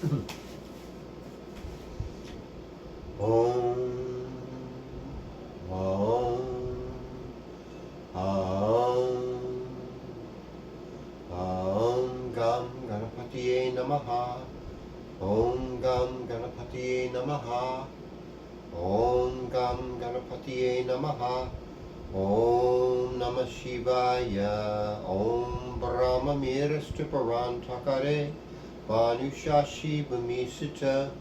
Om, Om, Om, Om Gam Ganapatiye Namaha, Om Gam Ganapatiye Namaha, Om Gam Ganapatiye Namaha, Om Namah Shivaya, Om Brahma Mirastuparan Takare, Vanushashi Bhamisita,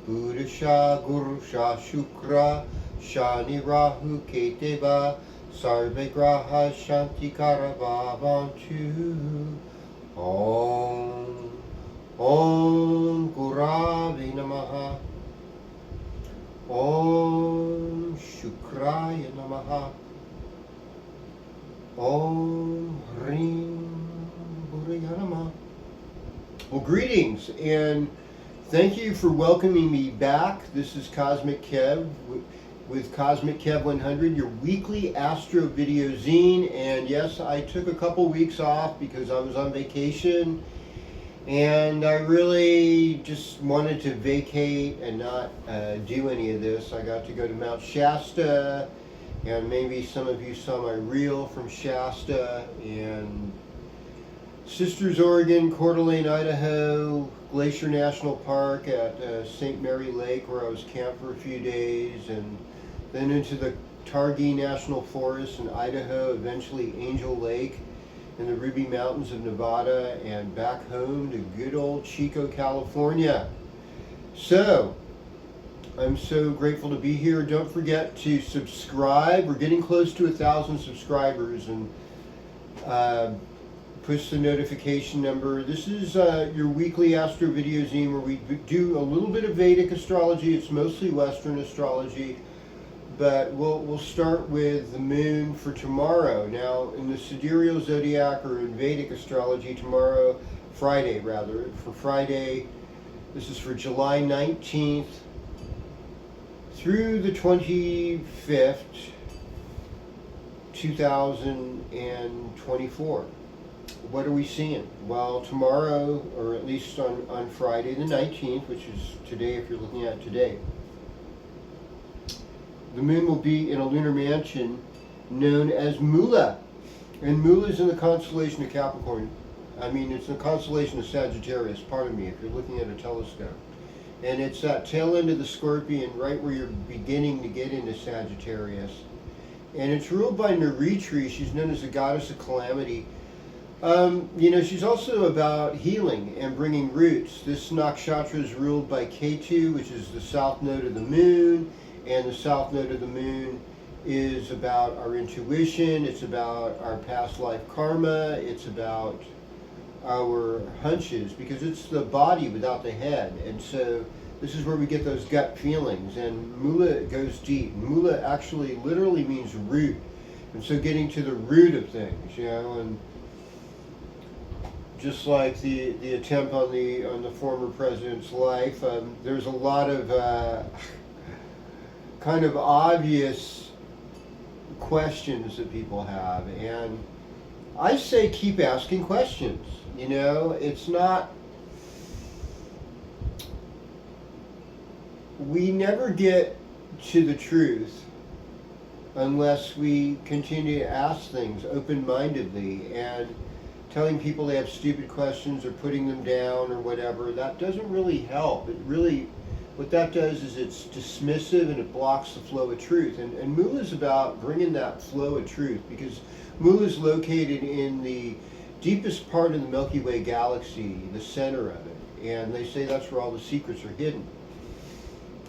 Buddha Guru Shukra, Shani Rahu Keteva, Sarve Graha Shantikara Bhavantu. Om Gurave Namaha, Om Shukraya Namaha, Om Hrim Buraya Namaha. Well, greetings and thank you for welcoming me back. This is Cosmic Kev with Cosmic Kev 100, your weekly astro video zine. And yes, I took a couple weeks off because I was on vacation and I really just wanted to vacate and not do any of this. I got to go to Mount Shasta, and maybe some of you saw my reel from Shasta, and Sisters, Oregon, Coeur d'Alene, Idaho, Glacier National Park at St. Mary Lake, where I was camped for a few days, and then into the Targhee National Forest in Idaho, eventually Angel Lake in the Ruby Mountains of Nevada, and back home to good old Chico, California. So, I'm so grateful to be here. Don't forget to subscribe. We're getting close to 1,000 subscribers, and push the notification number. This is your weekly astro video zine where we do a little bit of Vedic astrology. It's mostly Western astrology, but we'll start with the moon for tomorrow. Now, in the sidereal zodiac, or in Vedic astrology, tomorrow, Friday rather, for Friday, this is for July 19th through the 25th, 2024. What are we seeing? Well, tomorrow, or at least on Friday the 19th, which is today if you're looking at today, the moon will be in a lunar mansion known as Mula. And Mula is in the constellation of Capricorn. I mean, it's in the constellation of Sagittarius, pardon me, if you're looking at a telescope. And it's that tail end of the Scorpion, right where you're beginning to get into Sagittarius. And it's ruled by Naritri. She's known as the goddess of calamity. She's also about healing and bringing roots. This nakshatra is ruled by Ketu, which is the south node of the moon, and the south node of the moon is about our intuition, it's about our past life karma, it's about our hunches, because it's the body without the head. And so this is where we get those gut feelings, and Mula goes deep. Mula actually literally means root, and so getting to the root of things, and just like the attempt on the former president's life, there's a lot of kind of obvious questions that people have, and I say keep asking questions. It's not, we never get to the truth unless we continue to ask things open-mindedly, and telling people they have stupid questions or putting them down or whatever, that doesn't really help. What that does is it's dismissive and it blocks the flow of truth. And Mula is about bringing that flow of truth, because Mula is located in the deepest part of the Milky Way galaxy, the center of it. And they say that's where all the secrets are hidden.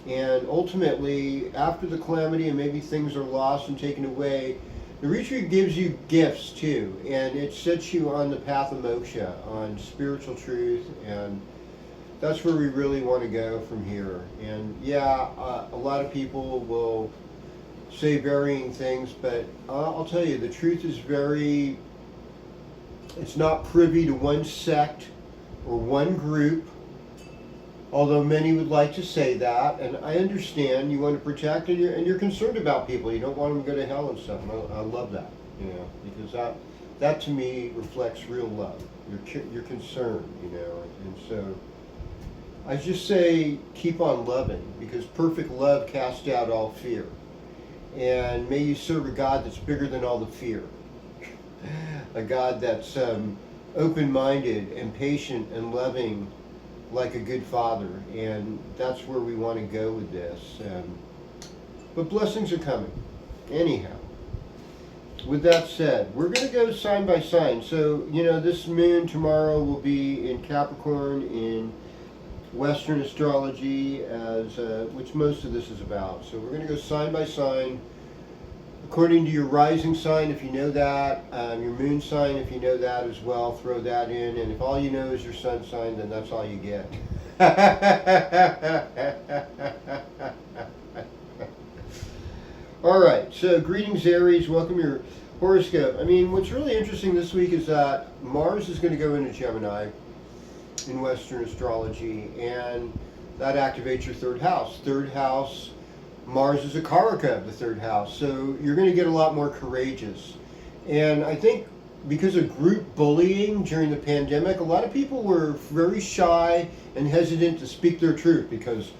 And ultimately, after the calamity and maybe things are lost and taken away, the retreat gives you gifts too, and it sets you on the path of moksha, on spiritual truth, and that's where we really want to go from here. And yeah, a lot of people will say varying things, but I'll tell you, the truth is it's not privy to one sect or one group, although many would like to say that, and I understand you want to protect, and you're concerned about people. You don't want them to go to hell and stuff, and I love that, because that to me reflects real love. Your concern, and so I just say keep on loving, because perfect love casts out all fear. And may you serve a God that's bigger than all the fear. A God that's open-minded and patient and loving like a good father. And that's where we want to go with this. But blessings are coming. Anyhow, with that said, we're going to go sign by sign. So, this moon tomorrow will be in Capricorn in Western astrology, as which most of this is about. So we're going to go sign by sign according to your rising sign, if you know that, your moon sign, if you know that as well, throw that in. And if all you know is your sun sign, then that's all you get. All right, so greetings Aries, welcome your horoscope. I mean, what's really interesting this week is that Mars is going to go into Gemini in Western astrology, and that activates your third house. Third house, Mars is a Karaka of the third house, so you're going to get a lot more courageous. And I think because of group bullying during the pandemic, a lot of people were very shy and hesitant to speak their truth, because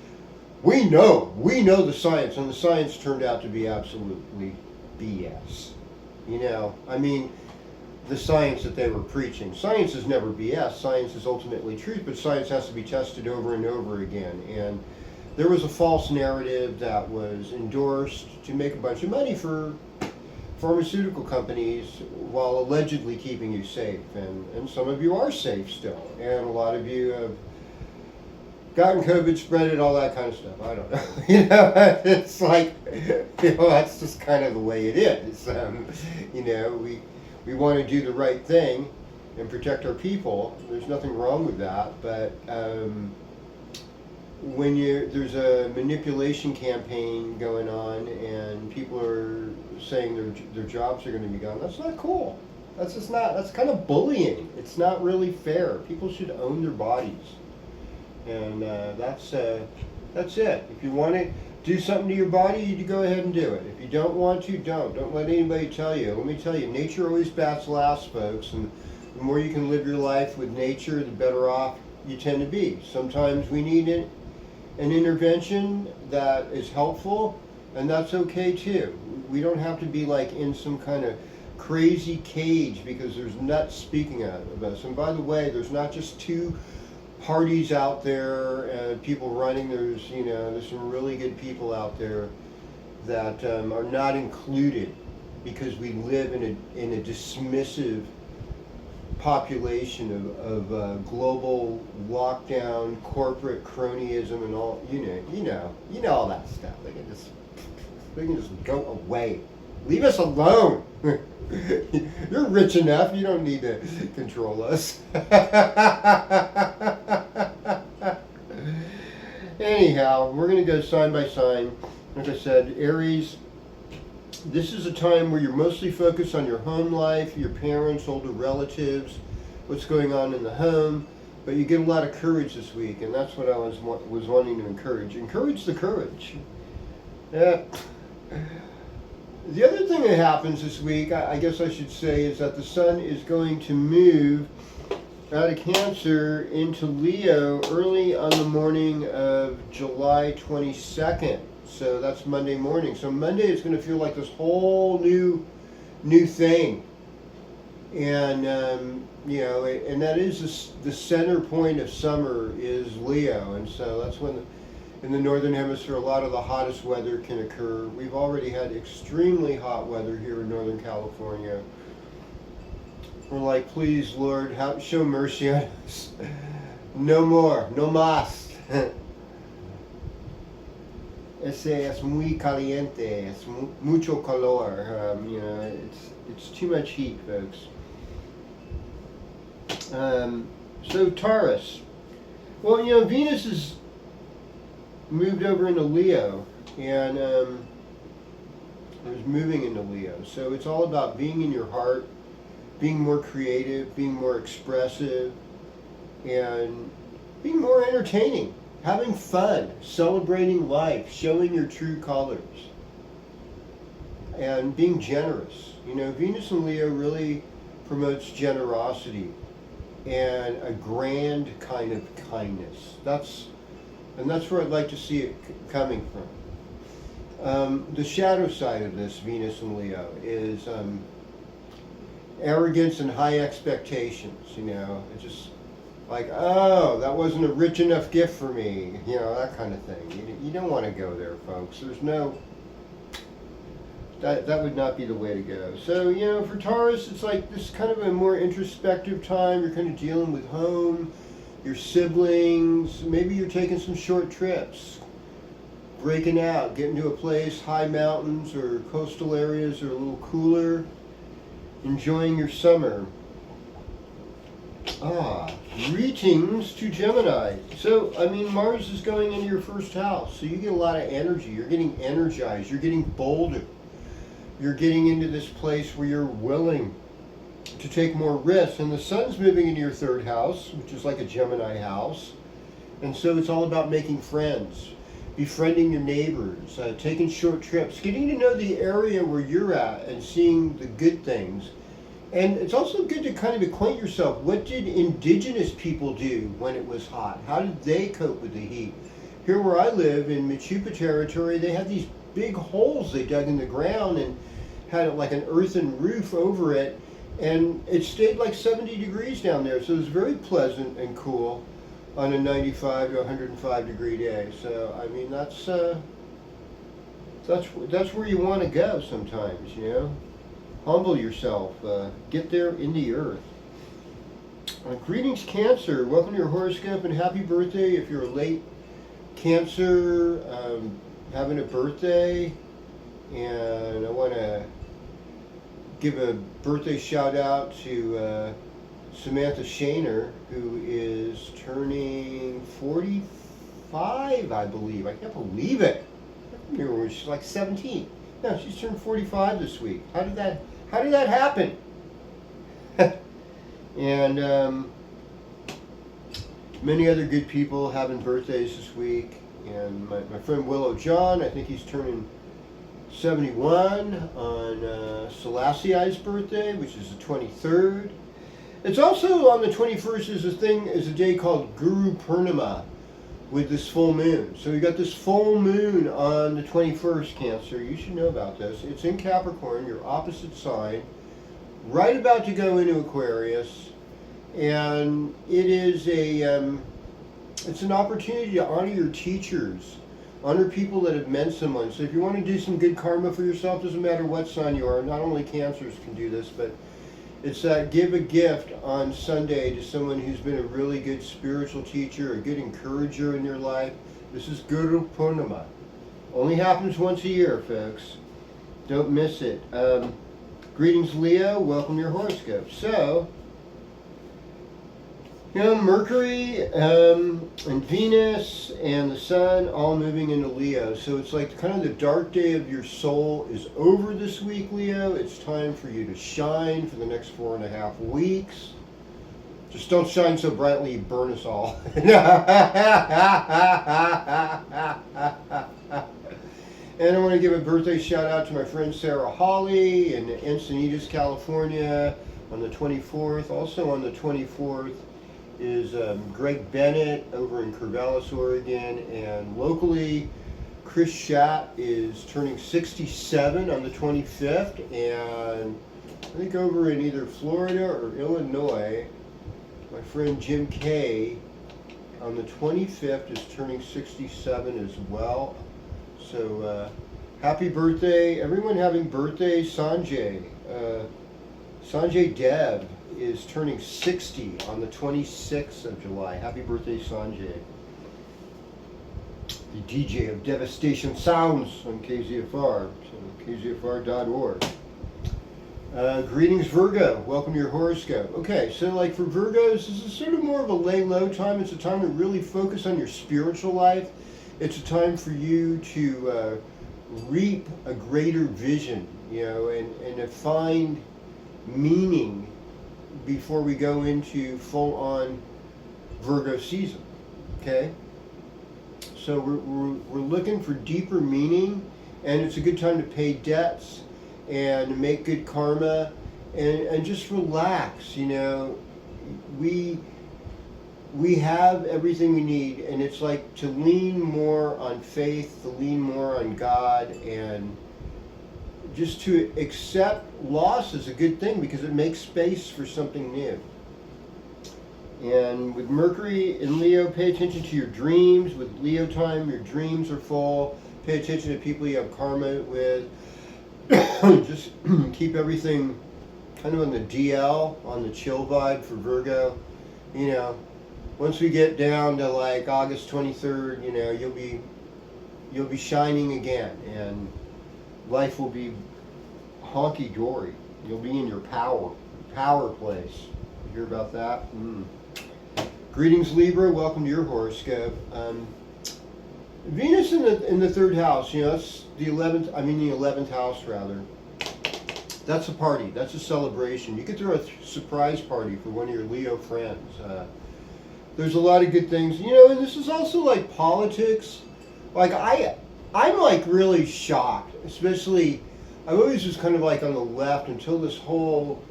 we know the science, and the science turned out to be absolutely BS. I mean, the science that they were preaching. Science is never BS. Science is ultimately truth, but science has to be tested over and over again. And there was a false narrative that was endorsed to make a bunch of money for pharmaceutical companies while allegedly keeping you safe. And some of you are safe still. And a lot of you have gotten COVID, spread it, all that kind of stuff. I don't know. It's like, that's just kind of the way it is. We want to do the right thing and protect our people. There's nothing wrong with that. But when there's a manipulation campaign going on and people are saying their jobs are going to be gone, that's not cool. That's kind of bullying. It's not really fair. People should own their bodies. And that's it. If you want to do something to your body, you go ahead and do it. If you don't want to, don't. Don't let anybody tell you. Let me tell you, nature always bats last, folks. And the more you can live your life with nature, the better off you tend to be. Sometimes we need an intervention that is helpful, and that's okay too. We don't have to be like in some kind of crazy cage because there's nuts speaking of us. And by the way, there's not just two parties out there and people running. There's some really good people out there that are not included because we live in a dismissive population of global lockdown, corporate cronyism, and all. You know all that stuff. They can just go away. Leave us alone. You're rich enough. You don't need to control us. Anyhow, we're going to go sign by sign. Like I said, Aries, this is a time where you're mostly focused on your home life, your parents, older relatives, what's going on in the home. But you get a lot of courage this week, and that's what I was wanting to encourage. Encourage the courage. Yeah. The other thing that happens this week, I guess I should say, is that the sun is going to move out of Cancer into Leo early on the morning of July 22nd. So that's Monday morning. So Monday is going to feel like this whole new thing. And, and that is the center point of summer is Leo. And so that's when in the Northern Hemisphere, a lot of the hottest weather can occur. We've already had extremely hot weather here in Northern California. We're like, please, Lord, show mercy on us. No more, no más. Es muy caliente, es mucho calor. It's too much heat, folks. So Taurus. Well, Venus is moved over into Leo, and is moving into Leo. So it's all about being in your heart, being more creative, being more expressive, and being more entertaining, having fun, celebrating life, showing your true colors, and being generous. Venus in Leo really promotes generosity and a grand kind of kindness. That's where I'd like to see it coming from. The shadow side of this, Venus and Leo, is arrogance and high expectations. It's just like, oh, that wasn't a rich enough gift for me. That kind of thing. You don't want to go there, folks. There's no. That would not be the way to go. So, for Taurus, it's like this kind of a more introspective time. You're kind of dealing with home, your siblings. Maybe you're taking some short trips, breaking out, getting to a place, high mountains or coastal areas are a little cooler, enjoying your summer. Greetings to Gemini. So, Mars is going into your first house, so you get a lot of energy. You're getting energized. You're getting bolder. You're getting into this place where you're willing to take more risks. And the sun's moving into your third house, which is like a Gemini house. And so it's all about making friends, befriending your neighbors, taking short trips, getting to know the area where you're at and seeing the good things. And it's also good to kind of acquaint yourself. What did indigenous people do when it was hot? How did they cope with the heat? Here where I live in Machupa territory, they had these big holes they dug in the ground and had like an earthen roof over it, and it stayed like 70 degrees down there, so it was very pleasant and cool on a 95 to 105 degree day. So that's where you want to go sometimes. Humble yourself, get there in the earth. Greetings, Cancer. Welcome to your horoscope and happy birthday if you're a late Cancer having a birthday. And I want to give a birthday shout out to Samantha Shaner, who is turning 45, I believe. I can't believe it. I remember when she's like 17. No, she's turned 45 this week. How did that happen? And many other good people having birthdays this week. And my friend Willow John, I think he's turning 71 on Selassei's birthday, which is the 23rd. It's also on the 21st is a day called Guru Purnima with this full moon. So we got this full moon on the 21st, Cancer. You should know about this. It's in Capricorn, your opposite sign, right about to go into Aquarius, and it is it's an opportunity to honor your teachers, honor people that have meant someone. So if you want to do some good karma for yourself, doesn't matter what sign you are, not only Cancers can do this, but it's that give a gift on Sunday to someone who's been a really good spiritual teacher, a good encourager in your life. This is Guru Purnima. Only happens once a year, folks. Don't miss it. Greetings, Leo. Welcome to your horoscope. So, Mercury and Venus and the Sun all moving into Leo. So it's like kind of the dark day of your soul is over this week, Leo. It's time for you to shine for the next 4.5 weeks. Just don't shine so brightly you burn us all. And I want to give a birthday shout out to my friend Sarah Hawley in Encinitas, California on the 24th. Also on the 24th is Greg Bennett over in Corvallis, Oregon. And locally, Chris Schatt is turning 67 on the 25th. And I think over in either Florida or Illinois, my friend Jim Kay on the 25th is turning 67 as well. So happy birthday, everyone having birthday. Sanjay Dev is turning 60 on the 26th of July. Happy birthday, Sanjay. The DJ of Devastation Sounds on KZFR, so kzfr.org. Greetings, Virgo. Welcome to your horoscope. Okay, so like for Virgos, this is sort of more of a lay low time. It's a time to really focus on your spiritual life. It's a time for you to reap a greater vision, and to find meaning before we go into full-on Virgo season. Okay, so we're looking for deeper meaning, and it's a good time to pay debts and make good karma and just relax. we have everything we need, and it's like to lean more on faith, to lean more on God, and just to accept loss is a good thing because it makes space for something new. And with Mercury in Leo, pay attention to your dreams. With Leo time, your dreams are full. Pay attention to people you have karma with. Just keep everything kind of on the DL, on the chill vibe for Virgo. You know, once we get down to like August 23rd, you know, you'll be shining again, and life will be honky-dory. You'll be in your power place. You hear about that? Greetings, Libra. Welcome to your horoscope. Venus in the third house. You know, that's the 11th. I mean, the 11th house rather. That's a party. That's a celebration. You could throw a surprise party for one of your Leo friends. There's a lot of good things. You know, and this is also like politics. Like I'm like really shocked, especially. I always was kind of like on the left until this whole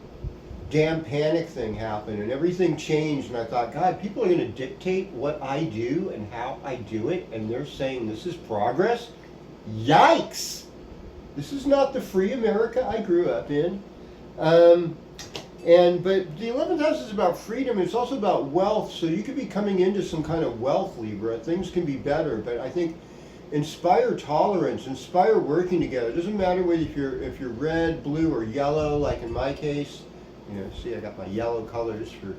damn panic thing happened and everything changed, and I thought, God, people are going to dictate what I do and how I do it, and they're saying this is progress? Yikes! This is not the free America I grew up in. But the 11th house is about freedom. It's also about wealth, so you could be coming into some kind of wealth, Libra. Things can be better, but I think inspire tolerance, inspire working together. It doesn't matter whether if you're red, blue, or yellow, like in my case. You know, see, I got my yellow colors for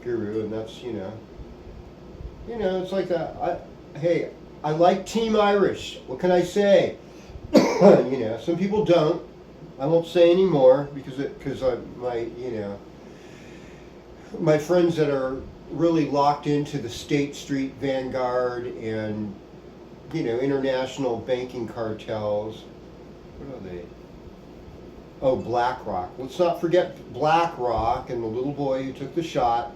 Guru, and that's, you know, it's like that. Hey, I like Team Irish. What can I say? You know, some people don't. I won't say any more because my friends that are really locked into the State Street Vanguard and, you know, international banking cartels. What are they? Oh, BlackRock. Let's not forget BlackRock and the little boy who took the shot.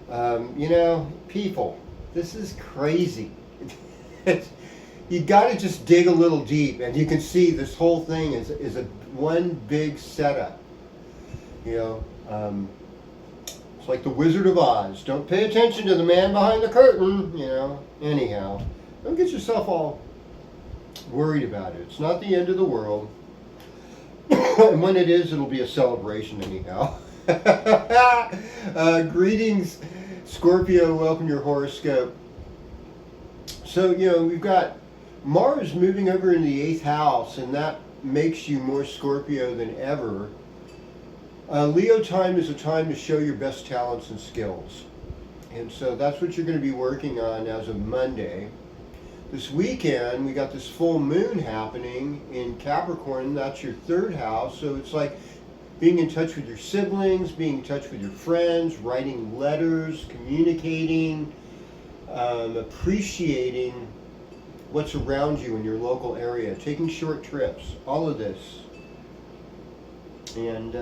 You know, people, this is crazy. You got to just dig a little deep, and you can see this whole thing is a one big setup. You know, it's like the Wizard of Oz. Don't pay attention to the man behind the curtain. You know. Anyhow, don't get yourself all worried about it. It's not the end of the world. And when it is, it'll be a celebration anyhow. Greetings, Scorpio. Welcome to your horoscope. So, you know, we've got Mars moving over in the 8th house, and that makes you more Scorpio than ever. Leo time is a time to show your best talents and skills. And so that's what you're going to be working on as of Monday. This weekend, we got this full moon happening in Capricorn. That's your 3rd house. So it's like being in touch with your siblings, being in touch with your friends, writing letters, communicating, appreciating what's around you in your local area, taking short trips, all of this. And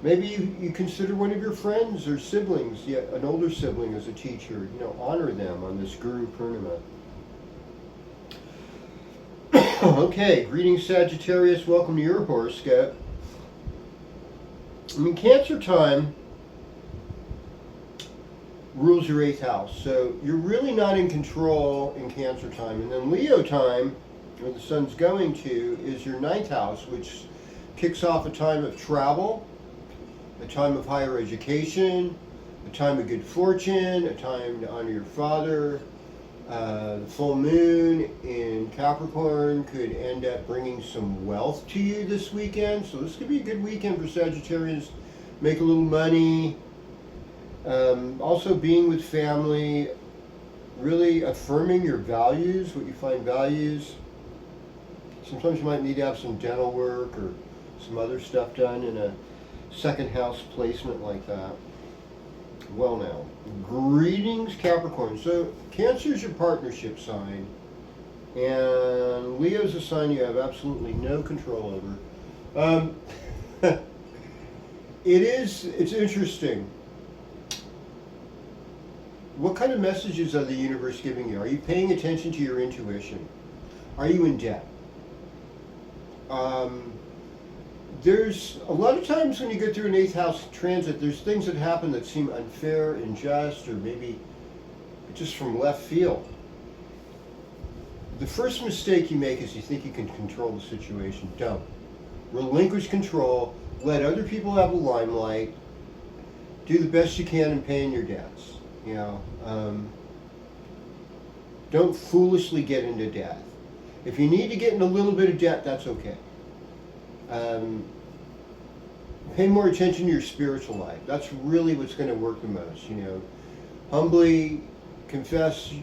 maybe you consider one of your friends or siblings, an older sibling as a teacher, you know, honor them on this Guru Purnima. Okay, greetings, Sagittarius. Welcome to your horoscope. I mean, Cancer time rules your 8th house, so you're really not in control in Cancer time. And then Leo time, where the sun's going to, is your 9th house, which kicks off a time of travel, a time of higher education, a time of good fortune, a time to honor your father. The full moon in Capricorn could end up bringing some wealth to you this weekend. So this could be a good weekend for Sagittarius. Make a little money. Also being with family. Really affirming your values, what you find values. Sometimes you might need to have some dental work or some other stuff done in a 2nd house placement like that. Well now, greetings Capricorn. So Cancer is your partnership sign, and Leo's a sign you have absolutely no control over. It's interesting. What kind of messages are the universe giving you? Are you paying attention to your intuition? Are you in debt? there's a lot of times when you go through an 8th house transit, there's things that happen that seem unfair, unjust, or maybe just from left field. The first mistake you make is you think you can control the situation. Don't. Relinquish control. Let other people have the limelight. Do the best you can in paying your debts. Don't foolishly get into debt. If you need to get in a little bit of debt, that's okay. Pay more attention to your spiritual life. That's really what's going to work the most. Humbly confess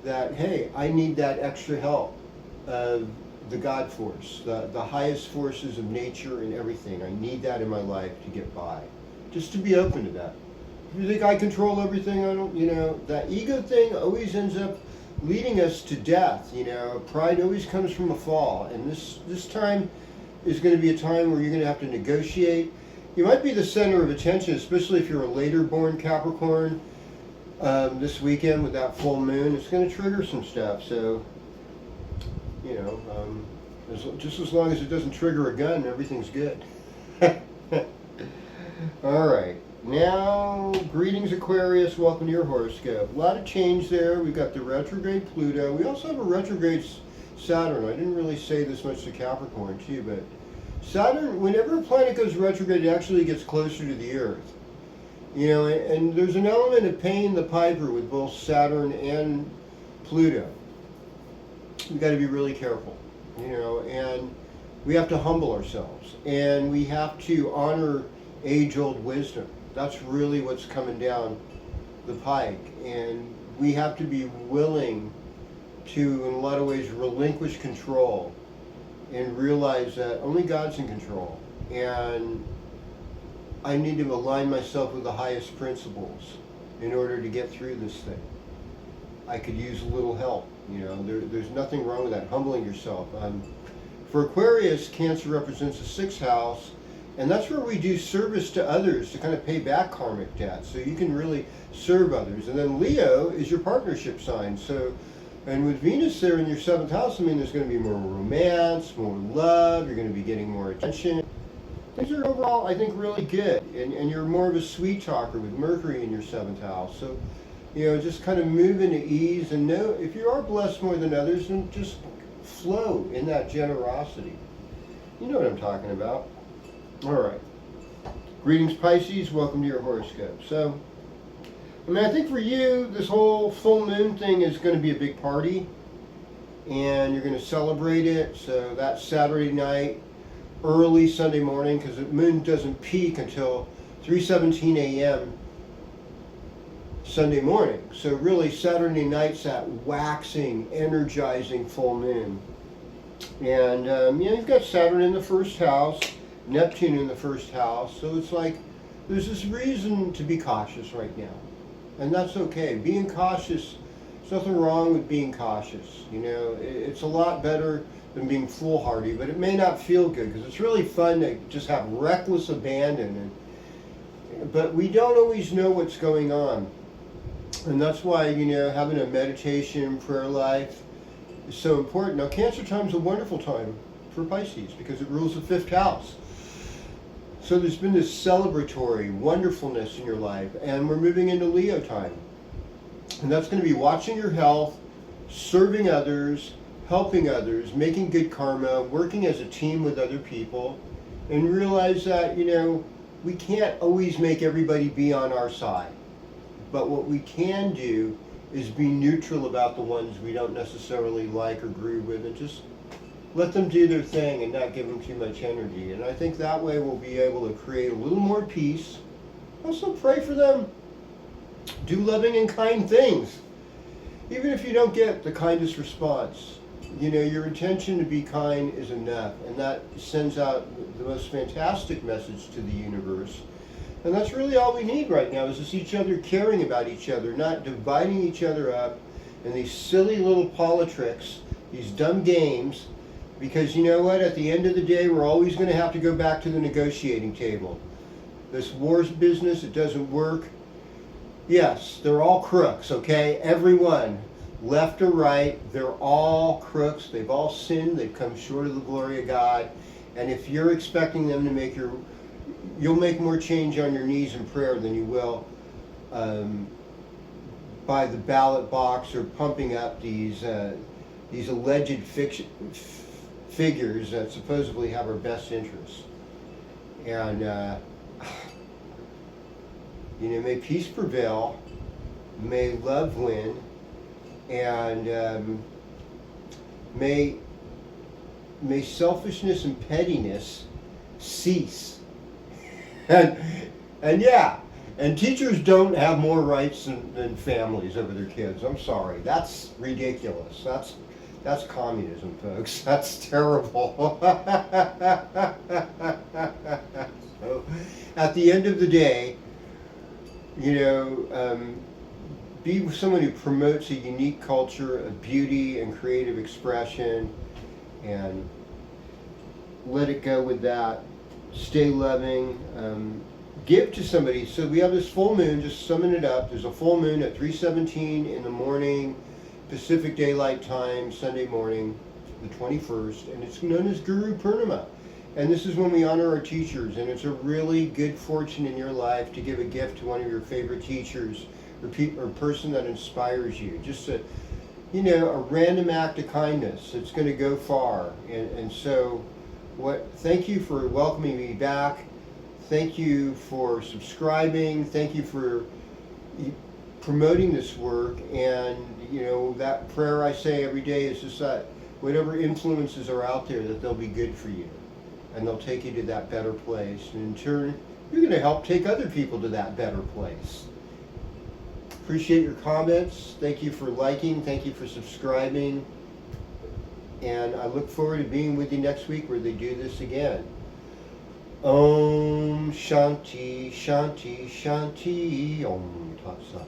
that, hey, I need that extra help of the God force, the highest forces of nature and everything. I need that in my life to get by. Just to be open to that. If you think I control everything, I don't, that ego thing always ends up leading us to death. Pride always comes from a fall. And this time is going to be a time where you're going to have to negotiate. You might be the center of attention, especially if you're a later born Capricorn. This weekend with that full moon, it's going to trigger some stuff. So, just as long as it doesn't trigger a gun, everything's good. All right. Now, greetings Aquarius. Welcome to your horoscope. A lot of change there. We've got the retrograde Pluto. We also have a retrograde Saturn. I didn't really say this much to Capricorn too, but Saturn, whenever a planet goes retrograde, it actually gets closer to the Earth. And there's an element of paying the piper with both Saturn and Pluto. We've got to be really careful, and we have to humble ourselves, and we have to honor age-old wisdom. That's really what's coming down the pike, and we have to be willing to, in a lot of ways, relinquish control and realize that only God's in control, and I need to align myself with the highest principles in order to get through this thing. I could use a little help. There's nothing wrong with that, humbling yourself. For Aquarius, Cancer represents the 6th house, and that's where we do service to others to kind of pay back karmic debt, so you can really serve others. And then Leo is your partnership sign. And with Venus there in your 7th house, there's going to be more romance, more love, you're going to be getting more attention. Things are overall, I think, really good. And you're more of a sweet talker with Mercury in your 7th house. So, just kind of move into ease and know if you are blessed more than others, then just flow in that generosity. You know what I'm talking about. All right. Greetings, Pisces. Welcome to your horoscope. So, I think for you, this whole full moon thing is going to be a big party. And you're going to celebrate it. So that's Saturday night, early Sunday morning, because the moon doesn't peak until 3:17 a.m. Sunday morning. So really Saturday night's that waxing, energizing full moon. And you've got Saturn in the 1st house, Neptune in the 1st house. So it's like there's this reason to be cautious right now. And that's okay. Being cautious, there's nothing wrong with being cautious. It's a lot better than being foolhardy, but it may not feel good because it's really fun to just have reckless abandon. But we don't always know what's going on. And that's why, having a meditation, prayer life is so important. Now, Cancer time is a wonderful time for Pisces because it rules the 5th house. So there's been this celebratory wonderfulness in your life, and we're moving into Leo time. And that's going to be watching your health, serving others, helping others, making good karma, working as a team with other people, and realize that, we can't always make everybody be on our side. But what we can do is be neutral about the ones we don't necessarily like or agree with, and just let them do their thing and not give them too much energy. And I think that way we'll be able to create a little more peace. Also pray for them. Do loving and kind things. Even if you don't get the kindest response, your intention to be kind is enough. And that sends out the most fantastic message to the universe. And that's really all we need right now, is just each other caring about each other, not dividing each other up in these silly little politics, these dumb games. Because you know what? At the end of the day, we're always going to have to go back to the negotiating table. This wars business, it doesn't work. Yes, they're all crooks, okay? Everyone, left or right, they're all crooks. They've all sinned. They've come short of the glory of God. And if you're expecting them to make you'll make more change on your knees in prayer than you will by the ballot box or pumping up these alleged figures that supposedly have our best interests. And may peace prevail, may love win, and may selfishness and pettiness cease. And yeah, and teachers don't have more rights than families over their kids. I'm sorry, that's ridiculous. That's communism, folks. That's terrible. So, at the end of the day, be someone who promotes a unique culture of beauty and creative expression, and let it go with that. Stay loving. Give to somebody. So we have this full moon, just summing it up. There's a full moon at 3:17 in the morning, Pacific Daylight Time, Sunday morning, the 21st, and it's known as Guru Purnima. And this is when we honor our teachers, and it's a really good fortune in your life to give a gift to one of your favorite teachers or person that inspires you. Just a random act of kindness. It's going to go far. And so, thank you for welcoming me back. Thank you for subscribing. Thank you for promoting this work. And that prayer I say every day is just that whatever influences are out there, that they'll be good for you, and they'll take you to that better place. And in turn, you're going to help take other people to that better place. Appreciate your comments. Thank you for liking. Thank you for subscribing. And I look forward to being with you next week where they do this again. Om Shanti Shanti Shanti Om Tat Sat.